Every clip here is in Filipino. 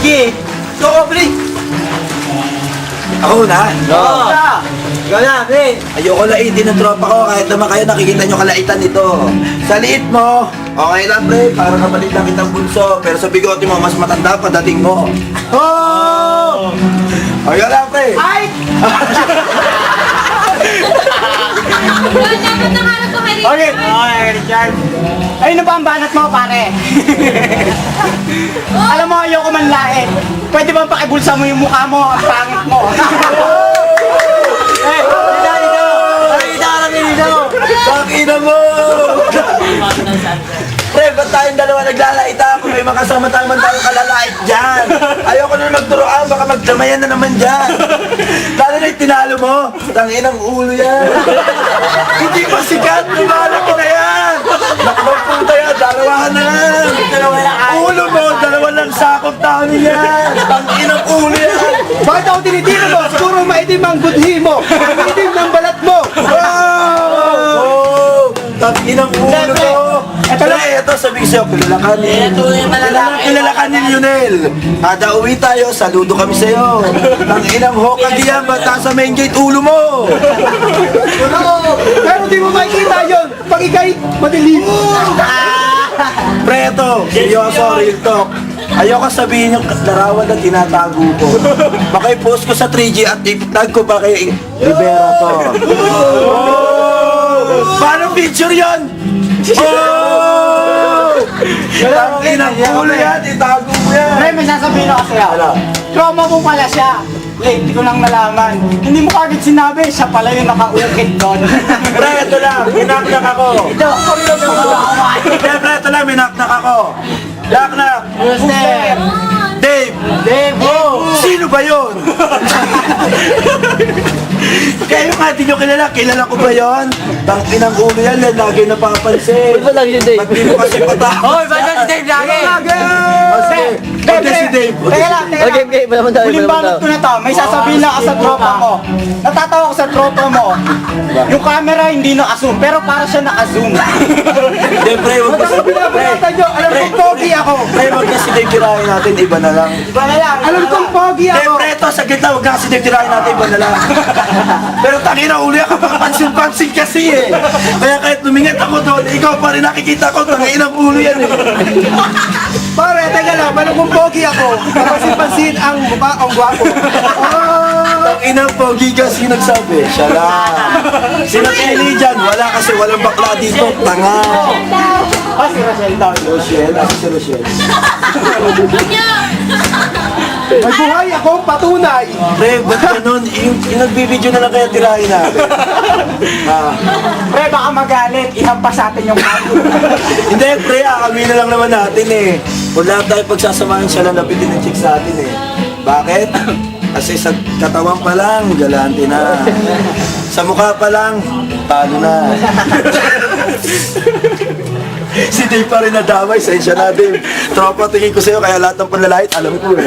Sige. Go, pre. Ako na. Oo. Ikaw na, pre. Ayoko laitin ng tropa ko kahit naman kayo nakikita nyo kalaitan nito. Sa liit mo, okay lang pre, para kapalit lang kitang bunso. Pero sa bigote mo, mas matanda pagdating mo. Oh! Okay lang pre. Ay! Dapat nakaharap ko kay Richard. Okay. Okay, Richard. Ayun na ba ang banat mo, pare? Alam mo, ayoko manlait. Pwede bang pakibulsa mo yung mukha mo, ang pangit mo? Eh, dito! Pakita ka namin dito! Pakina mo! Pre, ba't tayong dalawa naglalait ako? May makasama tayong kalalait dyan. Ayoko na magturoan, baka magdamayan na naman dyan. Lalo na yung tinalo mo. Tanginang ulo yan. Hindi pa sikat, lumalaki na yan. Nakapagpunta yan, dalawahan na lang. Ulo mo, dalawa lang sakop tao yan. Tanginang ulo yan. Bakit ako tinitira mo? Siguro maitim ang budhi mo. Maitim ng balat mo. Oh! Tanginang ulo mo. Ito sabi ko sa'yo, kilala ka ni... Kilala ka ni Lionel. Kada uwi tayo, saludo kami sa'yo. Ang inang Hokage yan, ba't nasa main gate ulo mo? Pero di mo makikita yun pag ikay madilim. Pre, ito, seryoso, real talk. Ayoko sabihin yung larawan na tinatago ko. Baka i-post ko sa 3G at i-tag ko pa kay Rivera to. Oh! Paano picture yun? Oh! Ang inang ulo yan, itago mo yan. Pre, may sasabihin ako sa'yo. Ano? Trauma mo pala siya. Wait, hindi ko lang nalaman. Hindi mo kagad sinabi, siya pala yung nakaukit doon. Pre, ito lang, minaknak ako. Ito, Pre, ito lang, minaknak ako. Naknak. Who's there? Dave. Dave, oh! Sino ba yun? Kayo nga, di nyo kilala ko ba yun? Tangkinang ulo yan, lagi napapansin. Ba't lang yun, Dave? Ba't di mo kasi patawag? Hoy, basta si Dave lagi! Pagka si Dave. Teka lang, teka Okay, lang. okay, malaman tayo, Huling malaman banat tayo. ko na to, may sasabihin lang ako sa tropa mo. Natatawa ko sa tropa mo. Yung camera hindi na-assume, pero para siya naka-zoom. Hindi, pre, wag kasi. Binabalatan nyo. Alam kong pogi ako. Pre, wag kasi Dave tirahin natin, iba na lang. Iba na lang. Alam kong pogi Hindi, ako. pre, ito, sa gitna, wag na kasi Dave tirahin natin, iba na lang. Pero tangina ulo yan, kapag pansin-pansin kasi eh. Kaya kahit lumingat ako doon, ikaw pa rin nakikita ko, tanginang ulo yan eh. Pare, teka lang. Alam kong pogi ako. Kapansin-pansin ang mukha ang gwapo. Tanginang pogi kasi nagsabi, siya lang. Sinapili dyan, wala kasi walang bakla dito, tanga. Ah, si Rachel daw. Rochelle, ako si Rochelle. May buhay akong patunay. Pre, ba't ganun? Yung nagbibideo na lang kaya tirahin natin. Ah. Pre, baka magalit. Ihampas natin yung bago. Hindi, pre, aami na lang naman natin eh. Kung lahat tayo pagsasamahin siya lang napitin ng chicks natin eh. Bakit? Kasi sa katawan pa lang, galante na. Sa mukha pa lang, talo na. Si Dave pa rin nadamay, sensya na Dave. Tropa, tingin ko sa'yo, kaya lahat ng panlalait, alam ko eh.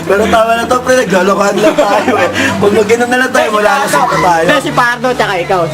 Pero tama na to, pre, naglolokohan lang tayo eh. Kung mag-inom na lang tayo, wala na sa tayo. Hindi, si Pardo, tsaka ikaw.